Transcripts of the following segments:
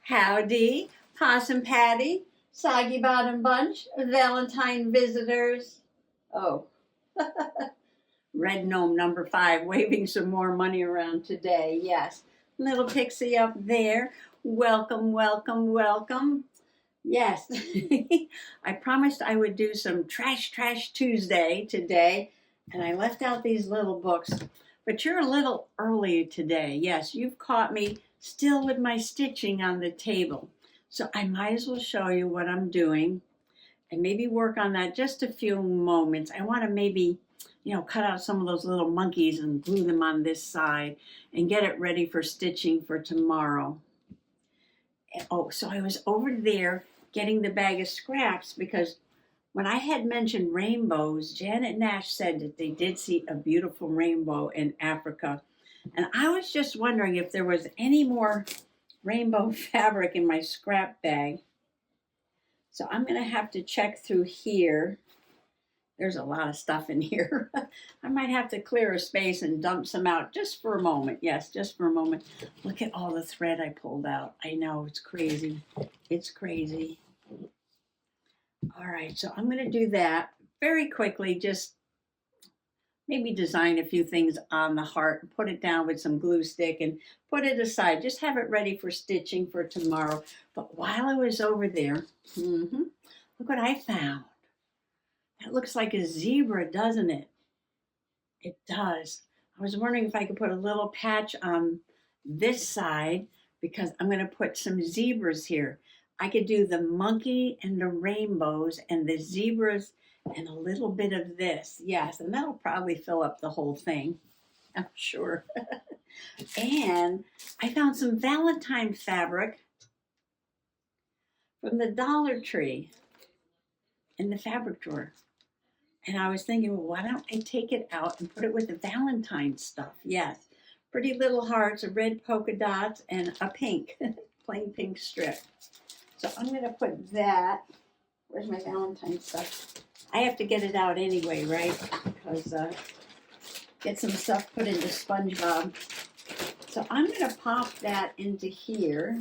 Howdy, Possum Patty, Soggy Bottom Bunch, Valentine visitors. Oh, Red Gnome number 5 waving some more money around today. Yes, little pixie up there. Welcome, welcome, welcome. Yes, I promised I would do some Trash Tuesday today, and I left out these little books. But you're a little early today. Yes, you've caught me still with my stitching on the table. So I might as well show you what I'm doing and maybe work on that just a few moments. I want to maybe, cut out some of those little monkeys and glue them on this side and get it ready for stitching for tomorrow. Oh, so I was over there getting the bag of scraps because when I had mentioned rainbows, Janet Nash said that they did see a beautiful rainbow in Africa. And I was just wondering if there was any more rainbow fabric in my scrap bag. So I'm going to have to check through here. There's a lot of stuff in here. I might have to clear a space and dump some out just for a moment. Yes, just for a moment. Look at all the thread I pulled out. I know, it's crazy. It's crazy. All right, so I'm going to do that very quickly. Just maybe design a few things on the heart, put it down with some glue stick and put it aside. Just have it ready for stitching for tomorrow. But while I was over there, look what I found. That looks like a zebra, doesn't it? It does. I was wondering if I could put a little patch on this side because I'm going to put some zebras here. I could do the monkey and the rainbows and the zebras and a little bit of this. Yes, and that'll probably fill up the whole thing, I'm sure. And I found some Valentine fabric from the Dollar Tree in the fabric drawer. And I was thinking, well, why don't I take it out and put it with the Valentine stuff? Yes, pretty little hearts, a red polka dots, and a pink, plain pink strip. So I'm going to put that. Where's my Valentine stuff? I have to get it out anyway, right? Because get some stuff put into SpongeBob. So I'm going to pop that into here.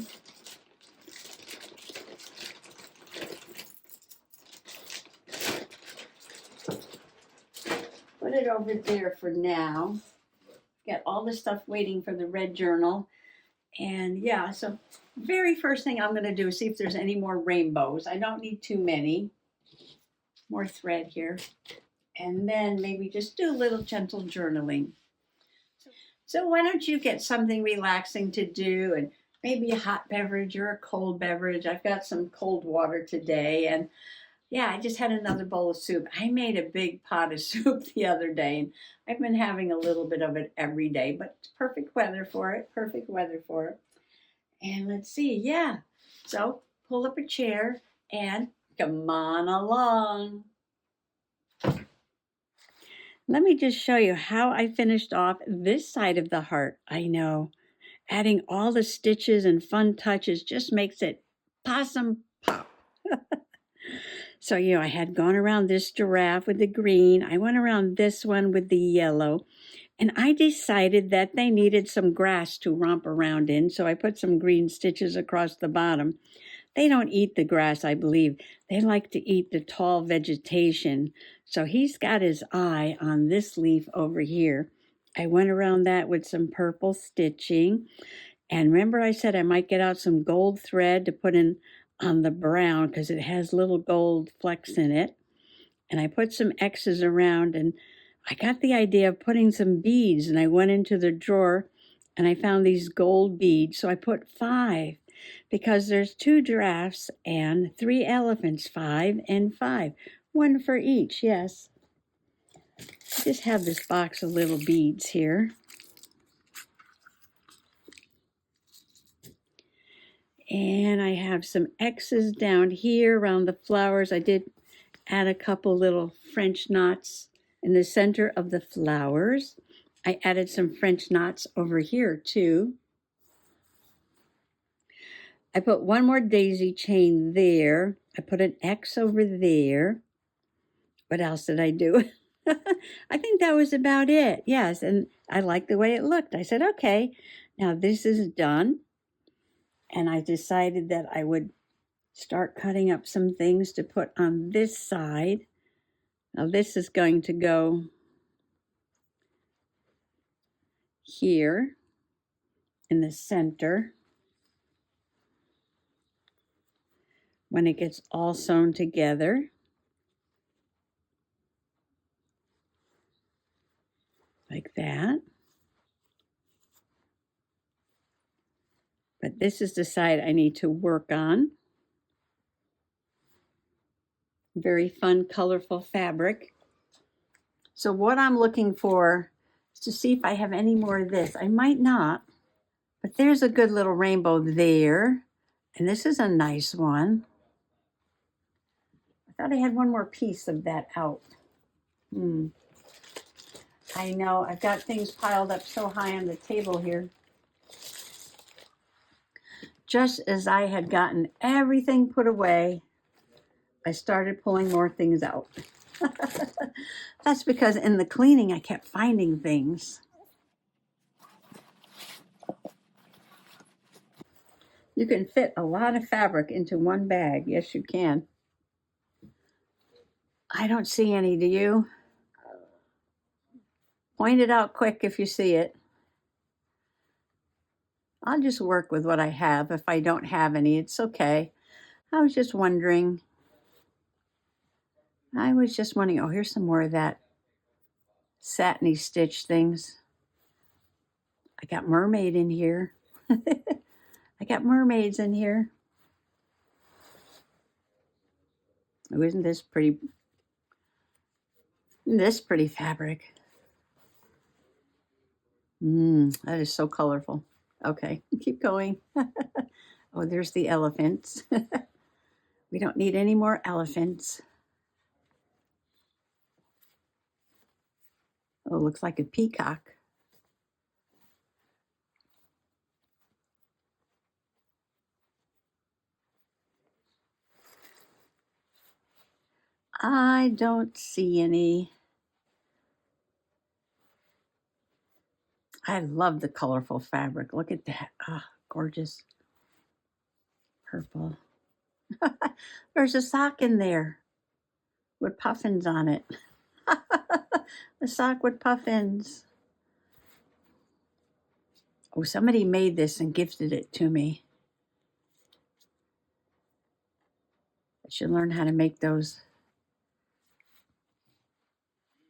Put it over there for now. Got all the stuff waiting for the red journal. And yeah, so very first thing I'm going to do is see if there's any more rainbows. I don't need too many. More thread here. And then maybe just do a little gentle journaling. So why don't you get something relaxing to do, and maybe a hot beverage or a cold beverage. I've got some cold water today, and yeah, I just had another bowl of soup. I made a big pot of soup the other day, and I've been having a little bit of it every day, but it's perfect weather for it, perfect weather for it. And let's see, yeah. So pull up a chair and come on along. Let me just show you how I finished off this side of the heart. I know, adding all the stitches and fun touches just makes it possum pop. So, I had gone around this giraffe with the green. I went around this one with the yellow. And I decided that they needed some grass to romp around in. So I put some green stitches across the bottom. They don't eat the grass, I believe. They like to eat the tall vegetation. So he's got his eye on this leaf over here. I went around that with some purple stitching. And remember I said I might get out some gold thread to put in on the brown because it has little gold flecks in it. And I put some X's around, and I got the idea of putting some beads, and I went into the drawer and I found these gold beads. So I put 5 because there's 2 giraffes and 3 elephants, 5 and 5, 1 for each. Yes. I just have this box of little beads here. And I have some X's down here around the flowers. I did add a couple little French knots in the center of the flowers. I added some French knots over here too. I put one more daisy chain there. I put an X over there. What else did I do? I think that was about it. Yes, and I liked the way it looked. I said, okay, now this is done. And I decided that I would start cutting up some things to put on this side. Now this is going to go here in the center. When it gets all sewn together, like that. But this is the side I need to work on. Very fun, colorful fabric. So what I'm looking for is to see if I have any more of this. I might not, but there's a good little rainbow there. And this is a nice one. I thought I had one more piece of that out. I know, I've got things piled up so high on the table here. Just as I had gotten everything put away, I started pulling more things out. That's because in the cleaning, I kept finding things. You can fit a lot of fabric into one bag. Yes, you can. I don't see any, do you? Point it out quick if you see it. I'll just work with what I have. If I don't have any, it's okay. I was just wondering. Oh, here's some more of that satiny stitch things. I got mermaid in here. I got mermaids in here. Oh, isn't this pretty? This pretty fabric. That is so colorful. Okay, keep going. Oh, there's the elephants. We don't need any more elephants. Oh, looks like a peacock. I don't see any. I love the colorful fabric. Look at that. Ah, gorgeous. Purple. There's a sock in there with puffins on it. A sock with puffins. Oh, somebody made this and gifted it to me. I should learn how to make those.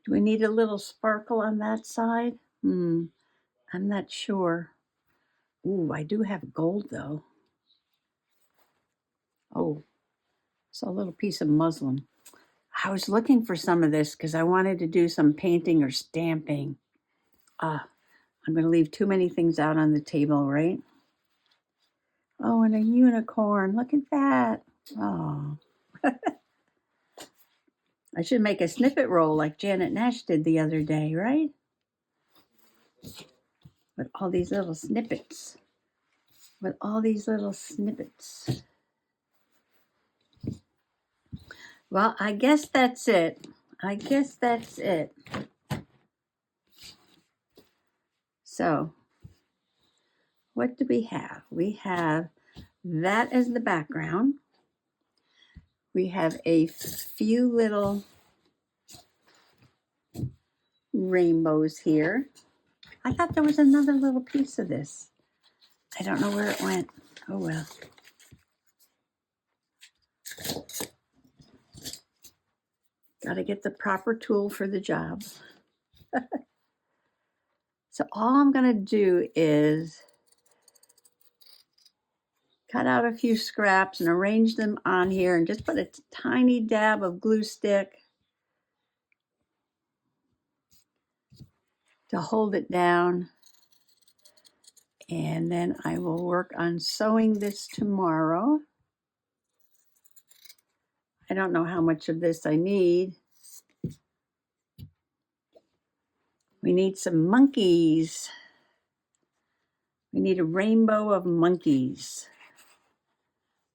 Do we need a little sparkle on that side? I'm not sure. Ooh, I do have gold though. Oh, it's a little piece of muslin. I was looking for some of this because I wanted to do some painting or stamping. I'm going to leave too many things out on the table, right? Oh, and a unicorn. Look at that. Oh. I should make a snippet roll like Janet Nash did the other day, right? With all these little snippets. With all these little snippets. Well, I guess that's it. So, what do we have? We have that as the background. We have a few little rainbows here. I thought there was another little piece of this. I don't know where it went. Oh well. Got to get the proper tool for the job. So all I'm going to do is cut out a few scraps and arrange them on here and just put a tiny dab of glue stick to hold it down. And then I will work on sewing this tomorrow. I don't know how much of this I need. We need some monkeys. We need a rainbow of monkeys.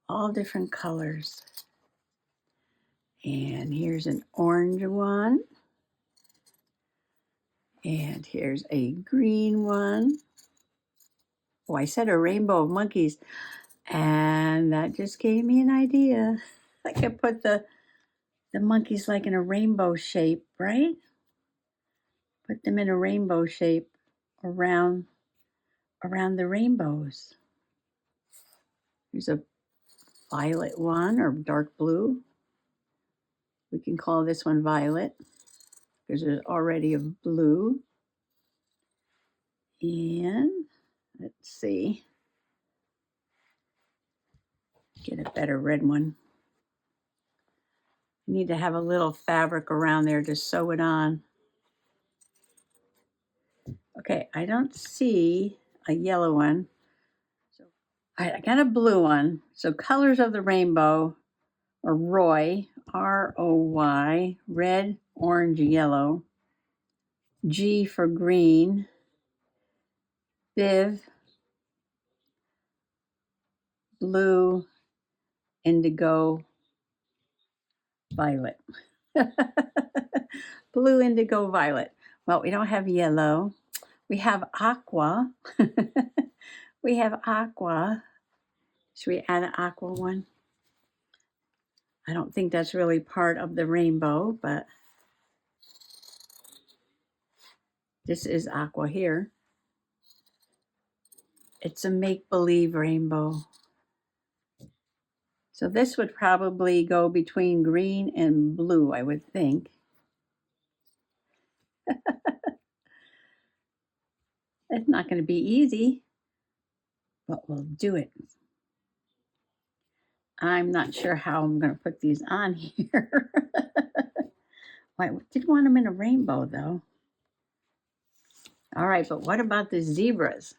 All different colors. And here's an orange one. And here's a green one. Oh, I said a rainbow of monkeys. And that just gave me an idea. I could put the monkeys like in a rainbow shape, right? Put them in a rainbow shape around the rainbows. There's a violet one or dark blue. We can call this one violet because there's already a blue. And let's see, get a better red one. You need to have a little fabric around there to sew it on. Okay, I don't see a yellow one. So I got a blue one. So colors of the rainbow are Roy, R-O-Y, red, orange, yellow. G for green. Viv, blue, indigo, violet. Blue, indigo, violet. Well, we don't have yellow. We have aqua. We have aqua. Should we add an aqua one? I don't think that's really part of the rainbow, but this is aqua here. It's a make-believe rainbow. So this would probably go between green and blue, I would think. It's not going to be easy, but we'll do it. I'm not sure how I'm going to put these on here. I did want them in a rainbow, though. All right, but what about the zebras?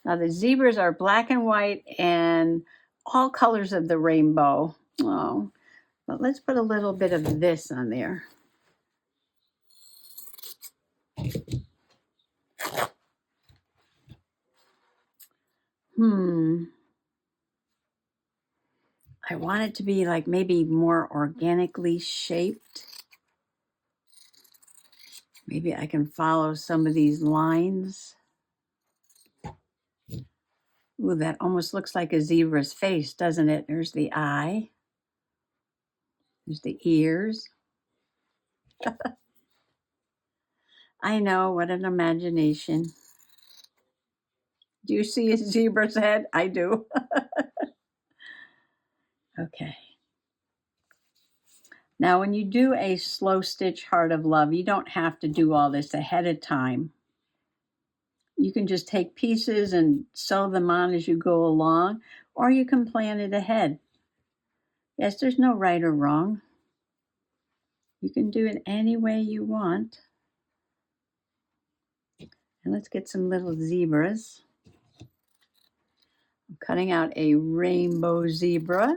Now, the zebras are black and white and all colors of the rainbow. Oh, but let's put a little bit of this on there. I want it to be like maybe more organically shaped. Maybe I can follow some of these lines. Ooh, that almost looks like a zebra's face, doesn't it? There's the eye. There's the ears. I know, what an imagination. Do you see a zebra's head? I do. Okay. Now, when you do a slow stitch Heart of Love, you don't have to do all this ahead of time. You can just take pieces and sew them on as you go along, or you can plan it ahead. Yes, there's no right or wrong. You can do it any way you want. And let's get some little zebras. I'm cutting out a rainbow zebra.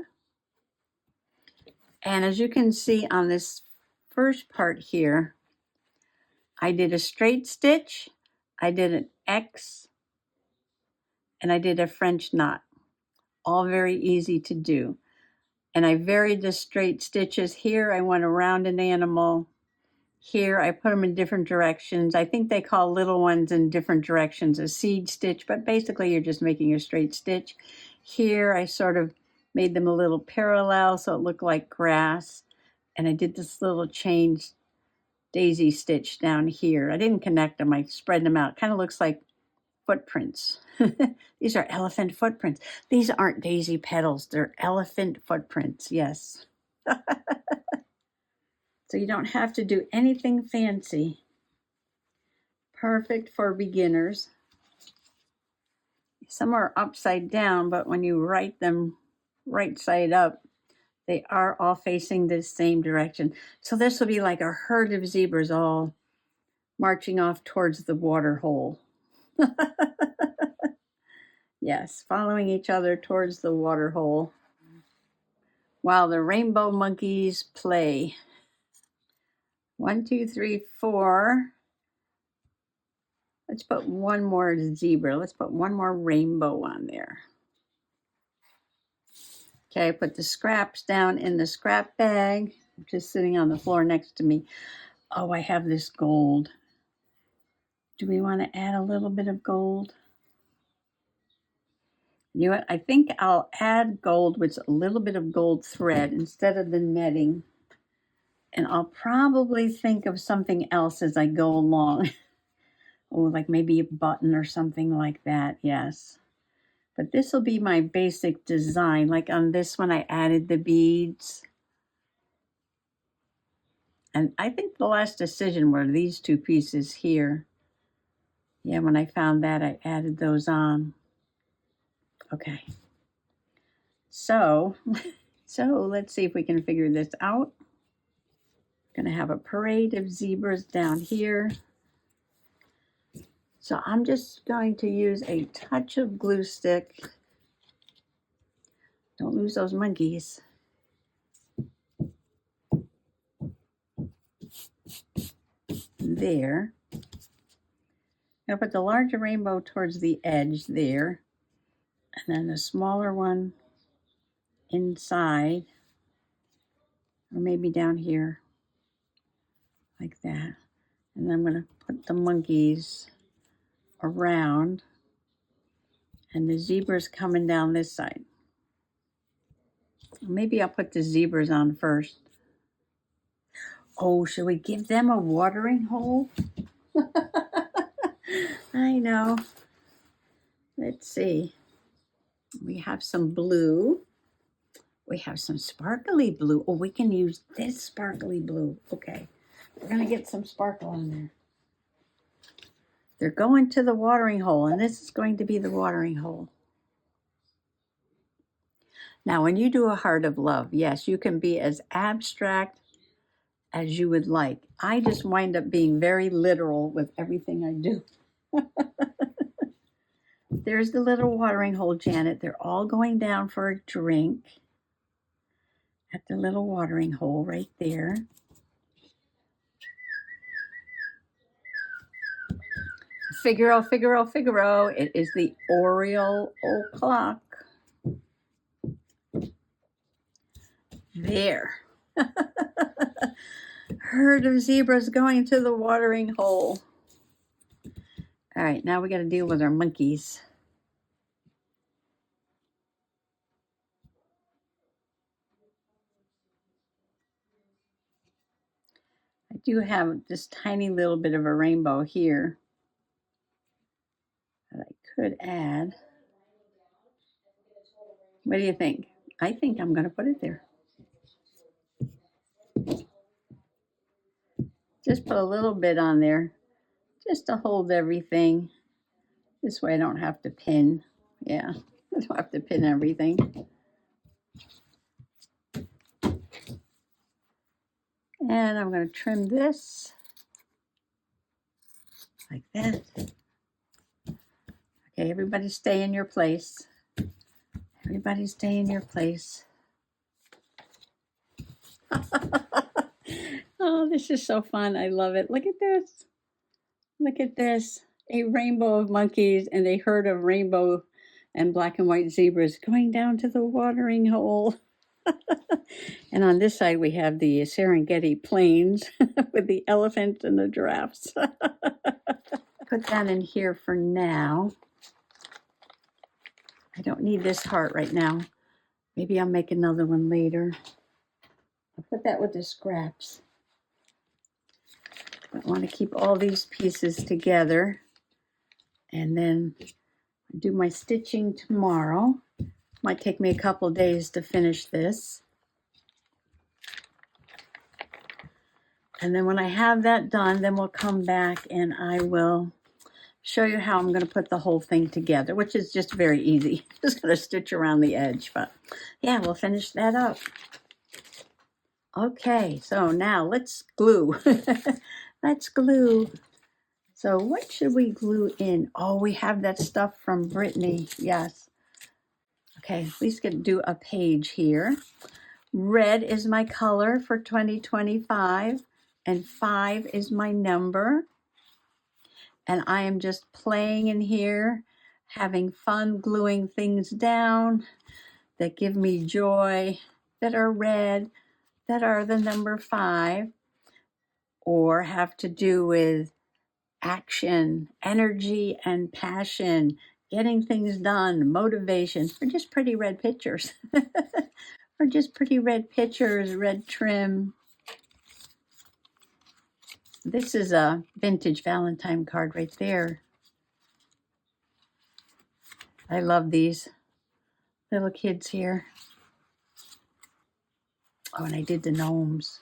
And as you can see on this first part here, I did a straight stitch, I did an X, and I did a French knot. All very easy to do. And I varied the straight stitches. Here I went around an animal. Here I put them in different directions. I think they call little ones in different directions a seed stitch, but basically you're just making a straight stitch. Here I sort of made them a little parallel so it looked like grass. And I did this little chain daisy stitch down here. I didn't connect them, I spread them out. Kind of looks like footprints. These are elephant footprints. These aren't daisy petals, they're elephant footprints, yes. So you don't have to do anything fancy. Perfect for beginners. Some are upside down, but when you write them right side up, they are all facing the same direction. So this will be like a herd of zebras all marching off towards the water hole. Yes, following each other towards the water hole while the rainbow monkeys play. 1, 2, 3, 4. Let's put one more zebra. Let's put one more rainbow on there. Okay, I put the scraps down in the scrap bag, which is sitting on the floor next to me. Oh, I have this gold. Do we want to add a little bit of gold? You know what? I think I'll add gold with a little bit of gold thread instead of the netting. And I'll probably think of something else as I go along. Oh, like maybe a button or something like that, yes. But this will be my basic design. Like on this one, I added the beads. And I think the last decision were these two pieces here. Yeah, when I found that, I added those on. Okay. So let's see if we can figure this out. Going to have a parade of zebras down here. So I'm just going to use a touch of glue stick. Don't lose those monkeys. There. I'll put the larger rainbow towards the edge there. And then the smaller one inside. Or maybe down here. Like that. And then I'm going to put the monkeys around. And the zebras coming down this side. Maybe I'll put the zebras on first. Oh, should we give them a watering hole? I know. Let's see. We have some blue. We have some sparkly blue. Oh, we can use this sparkly blue. Okay. We're going to get some sparkle on there. They're going to the watering hole, and this is going to be the watering hole. Now, when you do a heart of love, yes, you can be as abstract as you would like. I just wind up being very literal with everything I do. There's the little watering hole, Janet. They're all going down for a drink at the little watering hole right there. Figaro, Figaro, Figaro. It is the Oriole o'clock. There. Herd of zebras going to the watering hole. All right, now we got to deal with our monkeys. I do have this tiny little bit of a rainbow here that I could add. What do you think? I think I'm going to put it there. Just put a little bit on there just to hold everything. This way I don't have to pin. Yeah, I don't have to pin everything. And I'm going to trim this like that. Okay, everybody stay in your place. Everybody stay in your place. Oh, this is so fun. I love it. Look at this. Look at this. A rainbow of monkeys and a herd of rainbow and black and white zebras going down to the watering hole. And on this side, we have the Serengeti plains with the elephants and the giraffes. Put that in here for now. I don't need this heart right now. Maybe I'll make another one later. I'll put that with the scraps. I want to keep all these pieces together and then do my stitching tomorrow. Might take me a couple days to finish this. And then when I have that done, then we'll come back and I will show you how I'm going to put the whole thing together, which is just very easy. Just going to stitch around the edge, but yeah, we'll finish that up. Okay, so now let's glue. Let's glue. So what should we glue in? Oh, we have that stuff from Brittany. Yes. Okay, at least do a page here. Red is my color for 2025, and 5 is my number. And I am just playing in here, having fun gluing things down that give me joy, that are red, that are the number 5, or have to do with action, energy, and passion, getting things done, motivation, or just pretty red pictures. Or just pretty red pictures, red trim. This is a vintage Valentine card right there. I love these little kids here. Oh, and I did the gnomes.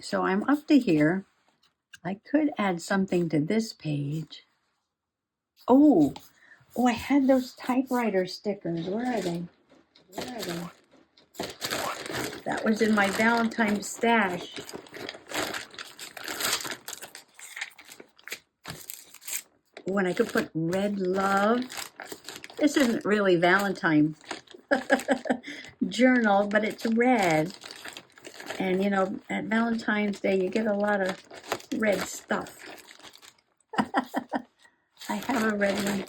So I'm up to here. I could add something to this page. Oh, I had those typewriter stickers. Where are they? Where are they? That was in my Valentine stash. Oh, and I could put red love. This isn't really Valentine journal, but it's red. And you know, at Valentine's Day, you get a lot of red stuff. I have a red one.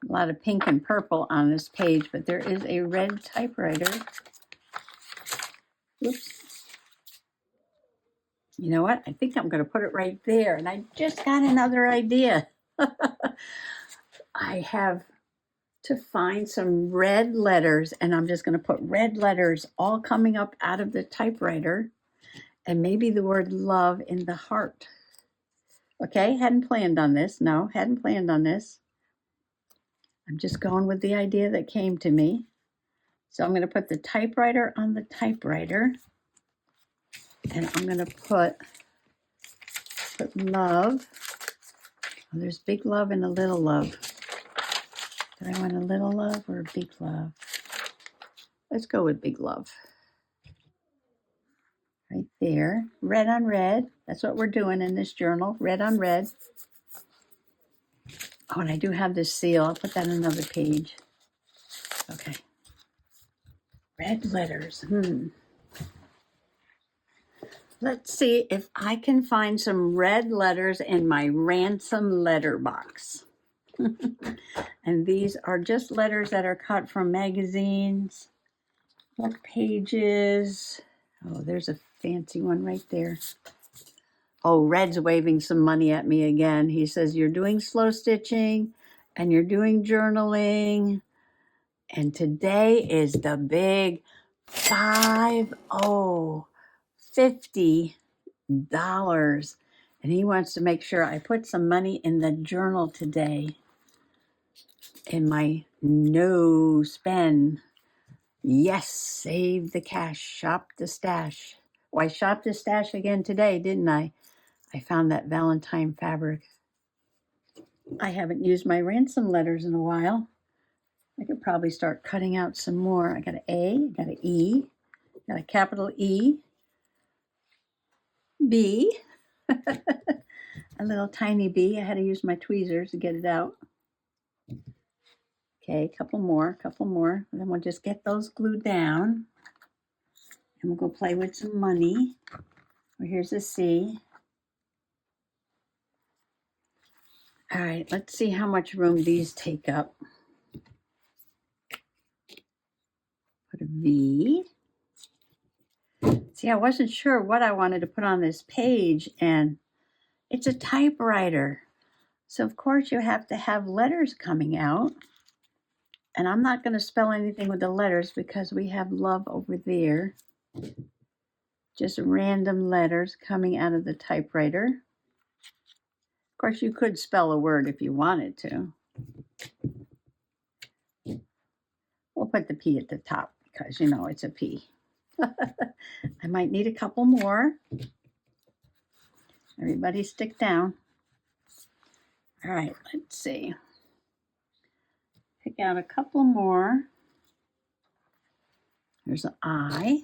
A lot of pink and purple on this page, but there is a red typewriter. Oops. You know what? I think I'm going to put it right there. And I just got another idea. I have to find some red letters, and I'm just going to put red letters all coming up out of the typewriter, and maybe the word love in the heart. Okay, hadn't planned on this. No, hadn't planned on this. I'm just going with the idea that came to me. So I'm going to put the typewriter on the typewriter, and I'm going to put love. Oh, there's big love and a little love. Do I want a little love or a big love? Let's go with big love. Right there. Red on red. That's what we're doing in this journal. Red on red. Oh, and I do have this seal. I'll put that on another page. Okay. Red letters. Let's see if I can find some red letters in my ransom letter box. And these are just letters that are cut from magazines. What pages? Oh, there's a fancy one right there. Oh, Red's waving some money at me again. He says, you're doing slow stitching and you're doing journaling. And today is the big $50. And he wants to make sure I put some money in the journal today. In my no spend. Yes, save the cash, shop the stash. Well, I shopped the stash again today, didn't I? I found that Valentine fabric. I haven't used my ransom letters in a while. I could probably start cutting out some more. I got an A, got an E, got a capital E, B, a little tiny B. I had to use my tweezers to get it out. Okay, a couple more. And then we'll just get those glued down. And we'll go play with some money. Well, here's a C. All right, let's see how much room these take up. Put a V. See, I wasn't sure what I wanted to put on this page, and it's a typewriter. So, of course, you have to have letters coming out. And I'm not going to spell anything with the letters because we have love over there. Just random letters coming out of the typewriter. Of course, you could spell a word if you wanted to. We'll put the P at the top because, you know, it's a P. I might need a couple more. Everybody stick down. All right, let's see. Pick out a couple more. There's an I.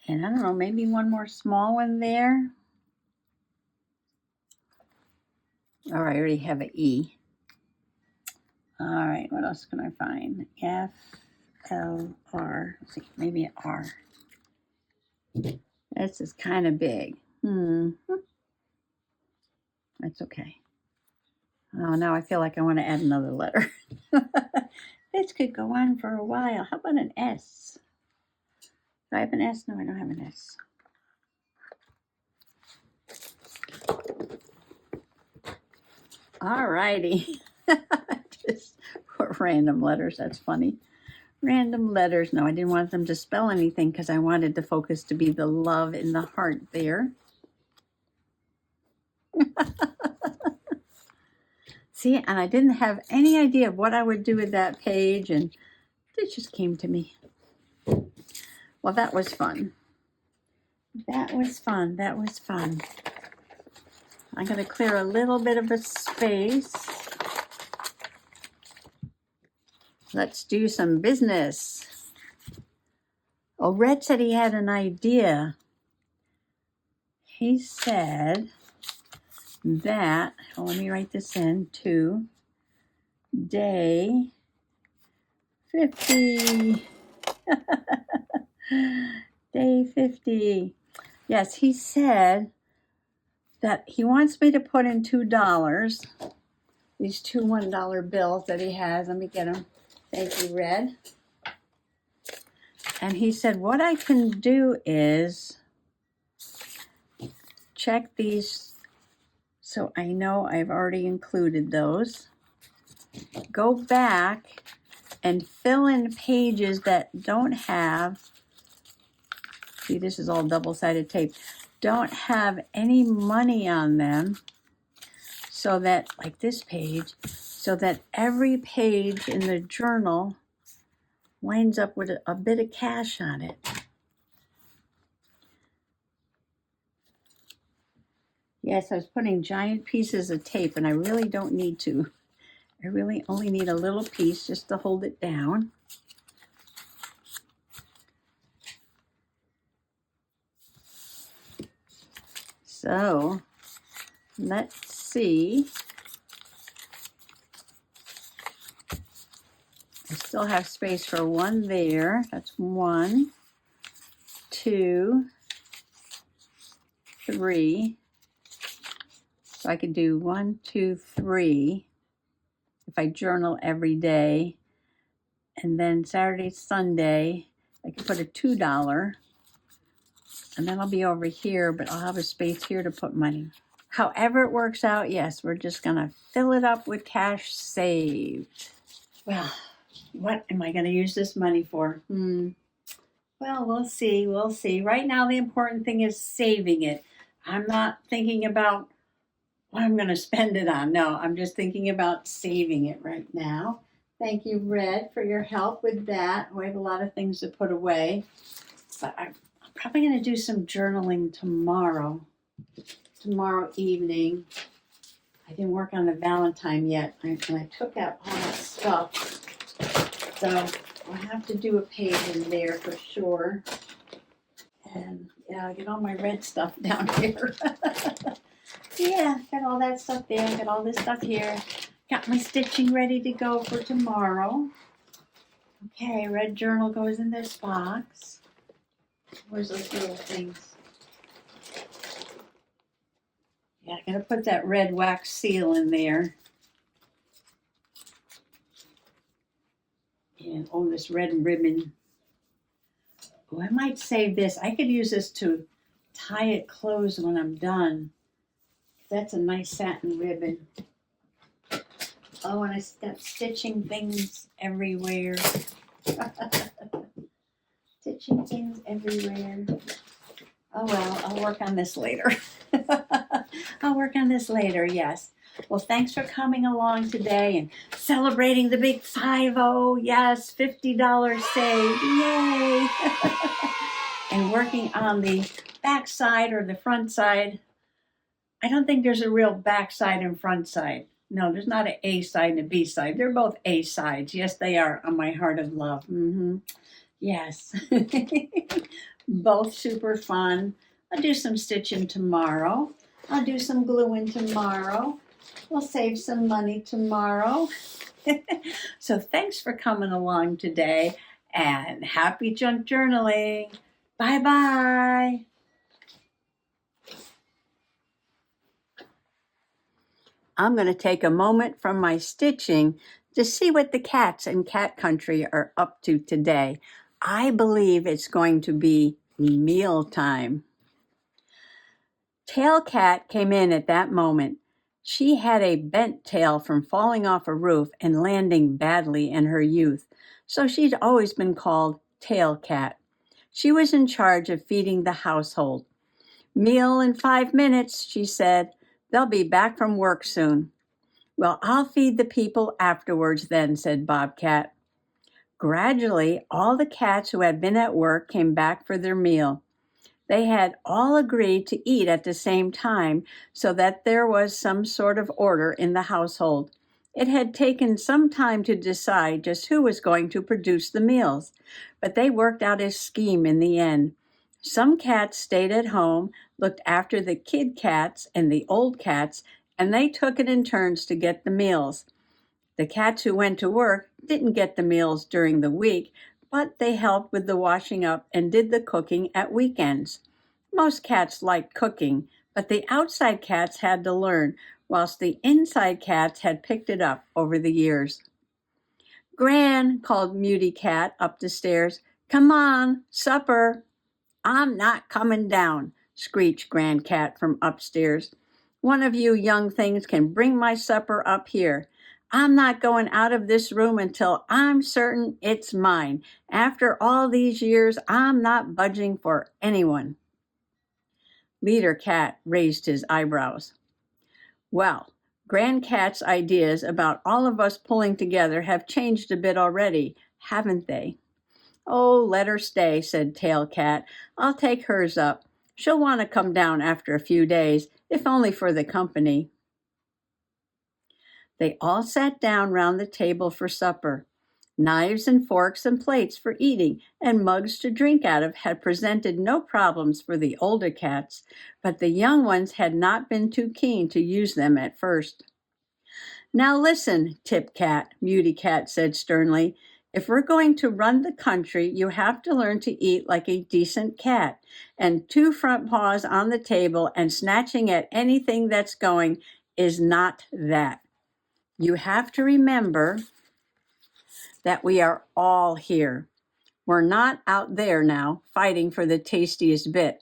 And I don't know, maybe one more small one there. All right, I already have an E. All right, what else can I find? F, L, R. Let's see, maybe an R. This is kind of big. That's okay. Oh, now I feel like I want to add another letter. This could go on for a while. How about an S? Do I have an S? No, I don't have an S. All righty. Just random letters. That's funny. Random letters. No, I didn't want them to spell anything because I wanted the focus to be the love in the heart there. See, and I didn't have any idea of what I would do with that page, and it just came to me. Well, that was fun. That was fun. That was fun. I'm going to clear a little bit of a space. Let's do some business. Oh, Red said he had an idea. He said that, oh, let me write this in, to day 50. Day 50. Yes, he said that he wants me to put in $2. These two $1 bills that he has. Let me get them. Thank you, Red. And he said what I can do is check these so I know I've already included those. Go back and fill in pages that don't have, see, this is all double-sided tape, don't have any money on them, so that, like this page, so that every page in the journal winds up with a bit of cash on it. Yes, I was putting giant pieces of tape, and I really don't need to. I really only need a little piece just to hold it down. So, let's see. I still have space for one there. That's 1, 2, 3. So I could do 1, 2, 3 if I journal every day. And then Saturday, Sunday, I could put a $2. And then I'll be over here, but I'll have a space here to put money. However it works out, yes, we're just going to fill it up with cash saved. Well, what am I going to use this money for? Well, we'll see. We'll see. Right now, the important thing is saving it. I'm not thinking about what I'm going to spend it on. No, I'm just thinking about saving it right now. Thank you, Red, for your help with that. We have a lot of things to put away. But I'm probably going to do some journaling tomorrow evening. I didn't work on the Valentine yet, and I took out all that stuff. So I'll have to do a page in there for sure. And yeah, I get all my red stuff down here. Yeah, got all that stuff there, got all this stuff here. Got my stitching ready to go for tomorrow. Okay, red journal goes in this box. Where's those little things? Yeah, I gotta put that red wax seal in there. And oh, this red ribbon. Oh, I might save this. I could use this to tie it closed when I'm done. That's a nice satin ribbon. Oh, and I got stitching things everywhere. Stitching things everywhere. Oh, well, I'll work on this later. I'll work on this later, yes. Well, thanks for coming along today and celebrating the big 5-0. Yes, $50 saved. Yay! And working on the back side or the front side. I don't think there's a real back side and front side. No, there's not an A side and a B side. They're both A sides. Yes, they are on my heart of love. Yes. Both super fun. I'll do some stitching tomorrow. I'll do some gluing tomorrow. We'll save some money tomorrow. So thanks for coming along today, and happy junk journaling. Bye-bye. I'm going to take a moment from my stitching to see what the cats in Cat Country are up to today. I believe it's going to be meal time. Tail Cat came in at that moment. She had a bent tail from falling off a roof and landing badly in her youth, so she'd always been called Tail Cat. She was in charge of feeding the household. "Meal in 5 minutes," she said. "They'll be back from work soon." "Well, I'll feed the people afterwards then," said Bobcat. Gradually, all the cats who had been at work came back for their meal. They had all agreed to eat at the same time so that there was some sort of order in the household. It had taken some time to decide just who was going to produce the meals, but they worked out a scheme in the end. Some cats stayed at home, looked after the kid cats and the old cats, and they took it in turns to get the meals. The cats who went to work didn't get the meals during the week, but they helped with the washing up and did the cooking at weekends. Most cats liked cooking, but the outside cats had to learn, whilst the inside cats had picked it up over the years. "Gran," called Muty Cat up the stairs, "come on, supper." "I'm not coming down," screeched Grand Cat from upstairs. "One of you young things can bring my supper up here. I'm not going out of this room until I'm certain it's mine. After all these years, I'm not budging for anyone." Leader Cat raised his eyebrows. "Well, Grand Cat's ideas about all of us pulling together have changed a bit already, haven't they?" "Oh, let her stay," said Tail Cat. "I'll take hers up. She'll want to come down after a few days, if only for the company." They all sat down round the table for supper. Knives and forks and plates for eating and mugs to drink out of had presented no problems for the older cats, but the young ones had not been too keen to use them at first. "Now listen, Tip Cat," Muty Cat said sternly. "If we're going to run the country, you have to learn to eat like a decent cat, and 2 front paws on the table and snatching at anything that's going is not that. You have to remember that we are all here. We're not out there now, fighting for the tastiest bit."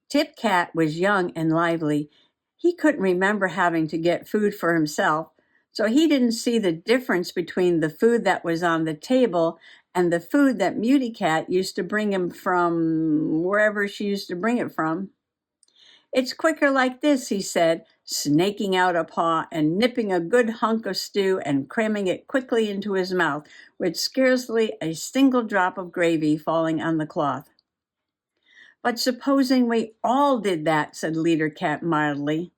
Tip Cat was young and lively. He couldn't remember having to get food for himself, so he didn't see the difference between the food that was on the table and the food that Muty Cat used to bring him from wherever she used to bring it from. "It's quicker like this," he said, snaking out a paw and nipping a good hunk of stew and cramming it quickly into his mouth, with scarcely a single drop of gravy falling on the cloth. "But supposing we all did that," said Leader Cat mildly.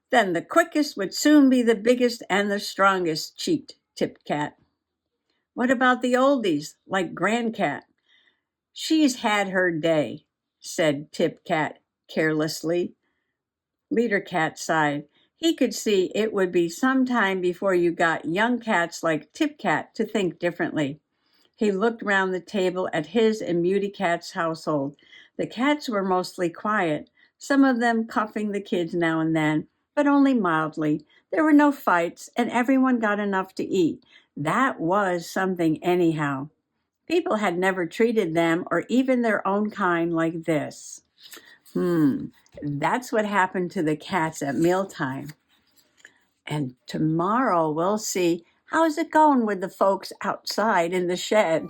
"Then the quickest would soon be the biggest and the strongest," cheeked Tip Cat. "What about the oldies, like Grand Cat?" "She's had her day," said Tip Cat carelessly. Leader Cat sighed. He could see it would be some time before you got young cats like Tip Cat to think differently. He looked round the table at his and Muty Cat's household. The cats were mostly quiet, some of them cuffing the kids now and then, but only mildly. There were no fights, and everyone got enough to eat. That was something anyhow. People had never treated them or even their own kind like this. That's what happened to the cats at mealtime. And tomorrow we'll see how's it going with the folks outside in the shed.